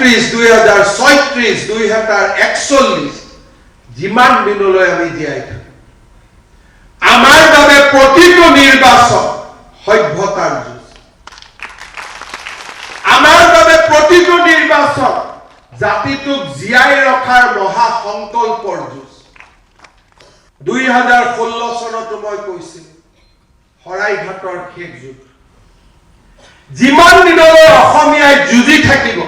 2036, 2041 যিমান দিনলৈ আমি জীয়াই থাকো আমাৰ বাবে প্ৰতিটো নিৰ্বাচন সভ্যতাৰ যুঁজ আমাৰ বাবে প্ৰতিটো নিৰ্বাচন জাতিটোক জীয়াই ৰখাৰ মহা সংকল্পৰ যুঁজ 2016 চনতো মই কৈছিলো শৰাইঘাটৰ শেষ যুদ্ধ যিমান দিনলৈ অসমীয়াই যুঁজি থাকিব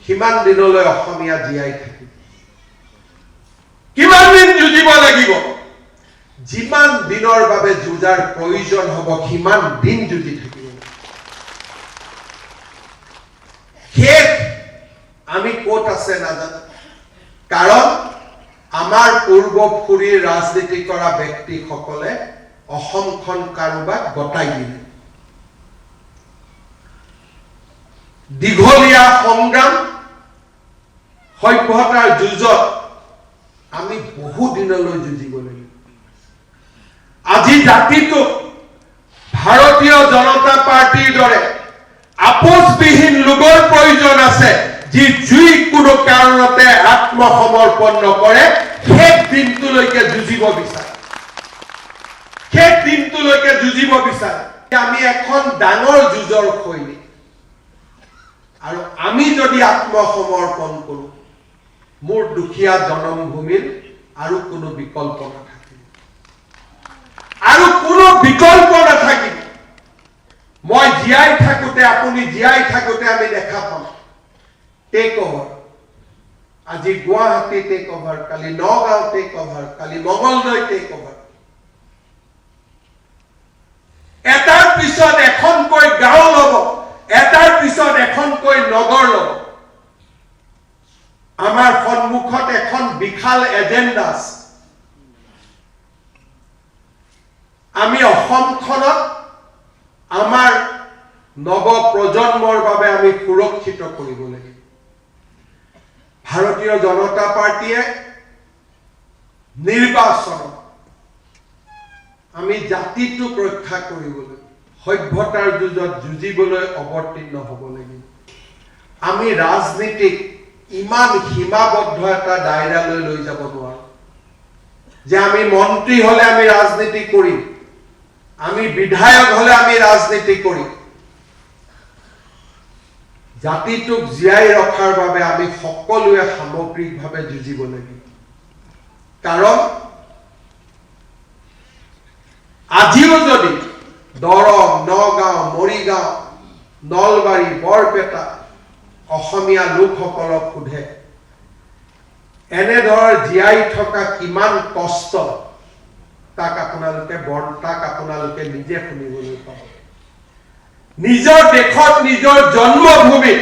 সিমান দিনলৈ অসমীয়া জীয়াই থাকিব কিমান দিন যুঁজিব লাগিব যিমান দিনৰ বাবে যুঁজাৰ প্ৰয়োজন হ'ব সিমান দিন যুঁজি থাকিব শেষ আমি ক'ত আছে নাজানো কাৰণ আমাৰ পূৰ্বসূৰীৰ ৰাজনীতি কৰা ব্যক্তিসকলে অসমখন কাৰোবাক গতাই দিলে দীঘলীয়া সংগ্ৰাম সভ্যতাৰ যুঁজত আমি বহু দিনলৈ যুঁজিব লাগিব আজি জাতিটোক ভাৰতীয় জনতা পাৰ্টিৰ দৰে আপোচবিহীন লোকৰ প্ৰয়োজন আছে যি যিকোনো কাৰণতে আত্মসমৰ্পণ নকৰে শেষ দিনটোলৈকে যুঁজিব বিচাৰে শেষ দিনটোলৈকে যুঁজিব বিচাৰে আমি এখন ডাঙৰ যুঁজৰ শৈলী আৰু আমি যদি আত্মসমৰ্পণ কৰো মোৰ দুখীয়া জনমভূমিৰ আৰু কোনো বিকল্প নাথাকিব আৰু কোনো বিকল্প নাথাকিব মই জীয়াই থাকোতে আপুনি জীয়াই থাকোতে আমি দেখা পাম টেক ওভাৰ আজি গুৱাহাটী টেক ওভাৰ কালি নগাঁও টেক ওভাৰ কালি মঙ্গলদৈ টেক ওভাৰ এটাৰ পিছত এখনকৈ গাঁও ল'ব এটাৰ পিছত এখনকৈ নগৰ ল'ব আমাৰ সন্মুখত এখন বিশাল এজেন্ডা আছে আমি অসমখনত আমাৰ নৱ প্ৰজন্মৰ বাবে আমি সুৰক্ষিত কৰিব লাগিব ভাৰতীয় জনতা পাৰ্টিয়ে নিৰ্বাচন আমি জাতিটোক ৰক্ষা কৰিবলৈ সভ্যতাৰ যুঁজত যুঁজিবলৈ অৱতীৰ্ণ হ'ব লাগিব আমি ৰাজনীতিক ইমান সীমাবদ্ধ এটা দায়ৰালৈ লৈ যাব নোৱাৰো যে আমি মন্ত্ৰী হলে আমি ৰাজনীতি কৰিম আমি বিধায়ক হলে আমি ৰাজনীতি কৰিম জাতিটোক জীয়াই ৰখাৰ বাবে আমি সকলোৱে সামগ্ৰিকভাৱে যুঁজিব লাগিব কাৰণ আজিও যদি দৰং নগাঁও মৰিগাঁও নলবাৰী বৰপেটা অসমীয়া লোকসকলক সোধে এনেধৰণৰ জীয়াই থকা কিমান কষ্ট তাক আপোনালোকে নিজে শুনিবলৈ পাব নিজৰ দেশত নিজৰ জন্মভূমিত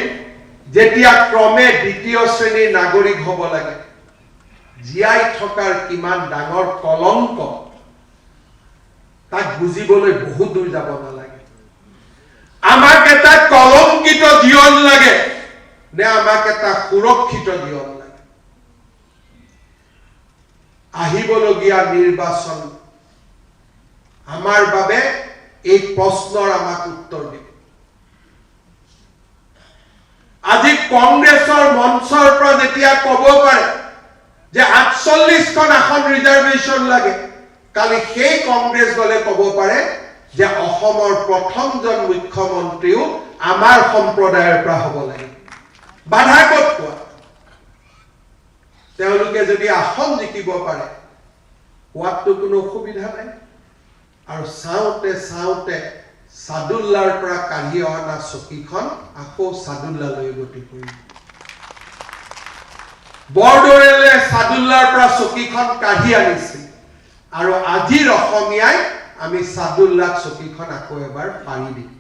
যেতিয়া ক্ৰমে দ্বিতীয় শ্ৰেণীৰ নাগৰিক হ'ব লাগে জীয়াই থকাৰ কিমান ডাঙৰ কলংক তাক বুজিবলৈ বহুত দূৰ যাব নালাগে আমাক এটা কলংকিত জীৱন লাগে নে আমাক এটা সুৰক্ষিত জীৱন লাগে আহিবলগীয়া নিৰ্বাচন আমাৰ বাবে এই প্ৰশ্নৰ আমাক উত্তৰ দিব আজি কংগ্ৰেছৰ মঞ্চৰ পৰা যেতিয়া ক'ব পাৰে যে ৪৮খন আসন ৰিজাৰ্ভেশ্যন লাগে কালি সেই কংগ্ৰেছ দলে ক'ব পাৰে যে অসমৰ প্ৰথমজন মুখ্যমন্ত্ৰীও আমাৰ সম্প্ৰদায়ৰ পৰা হ'ব লাগে বাধা ক'ত কোৱা তেওঁলোকে যদি আসন জিকিব পাৰে কোৱাটো কোনো অসুবিধা নাই আৰু চাওঁতে চাওঁতে সাদুল্লাৰ পৰা কাঢ়ি অনা চকীখন আকৌ সাদুল্লালৈ গতি কৰিব বৰদলৈয়ে সাদুল্লাৰ পৰা চকীখন কাঢ়ি আনিছিল আৰু আজিৰ অসমীয়াই আমি সাদুল্লাক চকীখন আকৌ এবাৰ পাৰি দিম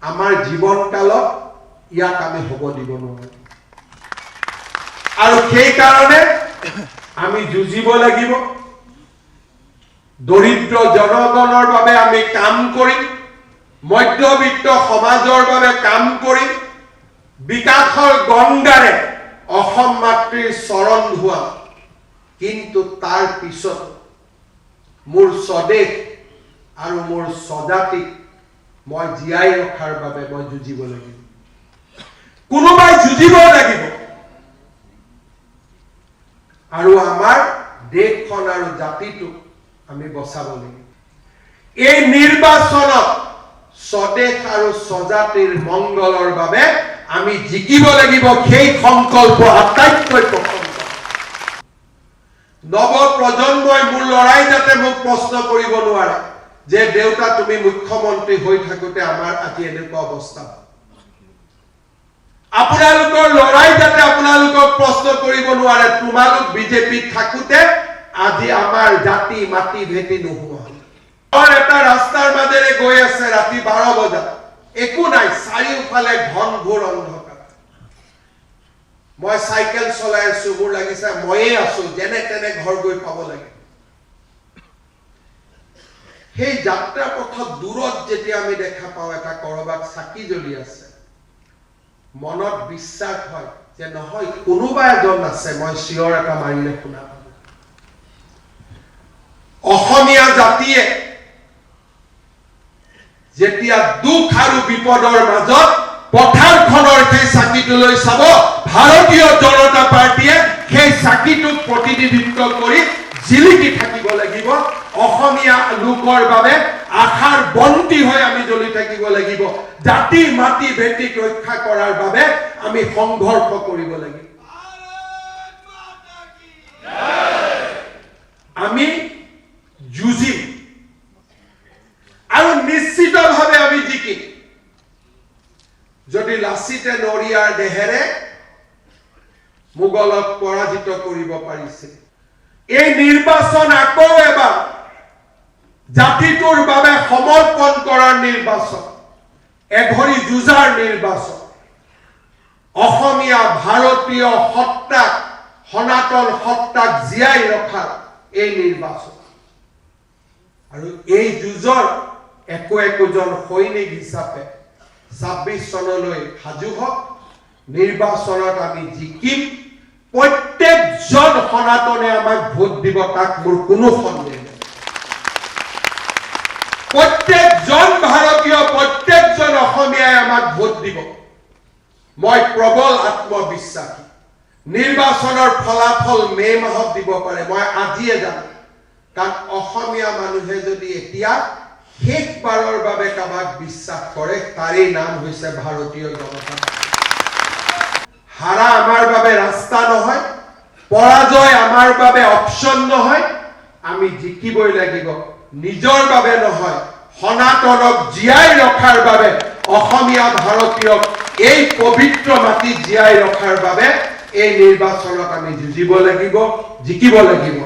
আমাৰ জীৱনকালত ইয়াক আমি হ'ব দিব নোৱাৰো আৰু সেই কাৰণে আমি যুঁজিব লাগিব দৰিদ্ৰ জনগণৰ বাবে আমি কাম কৰিম মধ্যবিত্ত সমাজৰ বাবে কাম কৰিম বিকাশৰ গংগাৰে অসম মাতৃৰ চৰণ ধোৱা কিন্তু তাৰ পিছত মোৰ স্বদেশ আৰু মোৰ স্বজাতিক মই জীয়াই ৰখাৰ বাবে মই যুঁজিব লাগিব কোনোবাই যুঁজিব লাগিব আৰু আমাৰ দেশখন আৰু জাতিটোক আমি বচাব লাগিব। এই নিৰ্বাচনত স্বদেশ আৰু স্বজাতিৰ মংগলৰ বাবে আমি জিকিব লাগিব, সেই সংকল্প আটাইতকৈ প্ৰথম। নৱ প্ৰজন্মই মোৰ লৰাই যাতে মোক প্ৰশ্ন কৰিব নোৱাৰে যে দেউতা তুমি মুখ্যমন্ত্ৰী হৈ থাকোতে আমাৰ আজি এনেকুৱা অৱস্থা। আপোনালোকৰ লৰাই যাতে আপোনালোকক প্ৰশ্ন কৰিব নোৱাৰে তোমালোক বিজেপিত থাকোতে আজি আমাৰ জাতি মাটি ভেটি নোহোৱা হ'ল। এটা ৰাস্তাৰ মাজেৰে গৈ আছে ৰাতি 12 বজাত, একো নাই, চাৰিওফালে ঘন ঘোৰ অন্ধকাৰ। মই চাইকেল চলাই আছো, মোৰ লাগিছে ময়ে আছো, যেনে তেনে ঘৰ গৈ পাব লাগে। সেই যাত্ৰা পথত দূৰত যেতিয়া আমি দেখা পাওঁ এটা কৰবাত চাকি জ্বলি আছে, মনত বিশ্বাস হয় যে নহয় কোনোবা এজন আছে, মই চিঞৰ এটা মাৰিলে শুনা পাব। অসমীয়া জাতিয়ে যেতিয়া দুখ আৰু বিপদৰ মাজত পথাৰখনৰ সেই চাকিটোলৈ চাব, ভাৰতীয় জনতা পাৰ্টীয়ে সেই চাকিটোক প্ৰতিনিধিত্ব কৰি জিলিকি থাকিব লাগিব। অসমীয়া লোকৰ বাবে আশাৰ বন্তি হৈ আমি জ্বলি থাকিব লাগিব। জাতি মাটি ভেটিক ৰক্ষা কৰাৰ বাবে আমি সংঘৰ্ষ কৰিব লাগিব। আমি যুঁজিম আৰু নিশ্চিতভাৱে আমি জিকিম। যদি লাচিতে নৰিয়াৰ দেহেৰে মোগলক পৰাজিত কৰিব পাৰিছিল, এই নিৰ্বাচন আকৌ এবাৰ জাতিটোৰ বাবে সমৰ্পণ কৰাৰ নিৰ্বাচন, এঘৰি যুঁজাৰ নিৰ্বাচন, অসমীয়া ভাৰতীয় সত্তাক, সনাতন সত্তাক জীয়াই ৰখাৰ এই নিৰ্বাচন। আৰু এই যুঁজৰ একোজন সৈনিক হিচাপে 26 চনলৈ সাজু হওক। নিৰ্বাচনত আমি জিকিম। প্ৰত্যেকজন সনাতনে আমাক ভোট দিব, তাক মোৰ কোনো সন্দেহ নাই। প্ৰত্যেকজন ভাৰতীয়, প্ৰত্যেকজন অসমীয়াই আমাক ভোট দিব। মই প্ৰবল আত্মবিশ্বাসী। নিৰ্বাচনৰ ফলাফল মে মাহত দিব পাৰে, মই আজিয়ে জানো। কাৰণ অসমীয়া মানুহে যদি এতিয়া শেষবাৰৰ বাবে কাবাক বিশ্বাস কৰে, তাৰেই নাম হৈছে ভাৰতীয় জনতা পাৰ্টি। হাৰা আমাৰ বাবে ৰাস্তা নহয়, পৰাজয় আমাৰ বাবে অপচন নহয়। আমি জিকিবই লাগিব, নিজৰ বাবে নহয়, সনাতনক জীয়াই ৰখাৰ বাবে, অসমীয়া ভাৰতীয়ক এই পবিত্ৰ মাটিত জীয়াই ৰখাৰ বাবে এই নিৰ্বাচনত আমি যুঁজিব লাগিব, জিকিব লাগিব।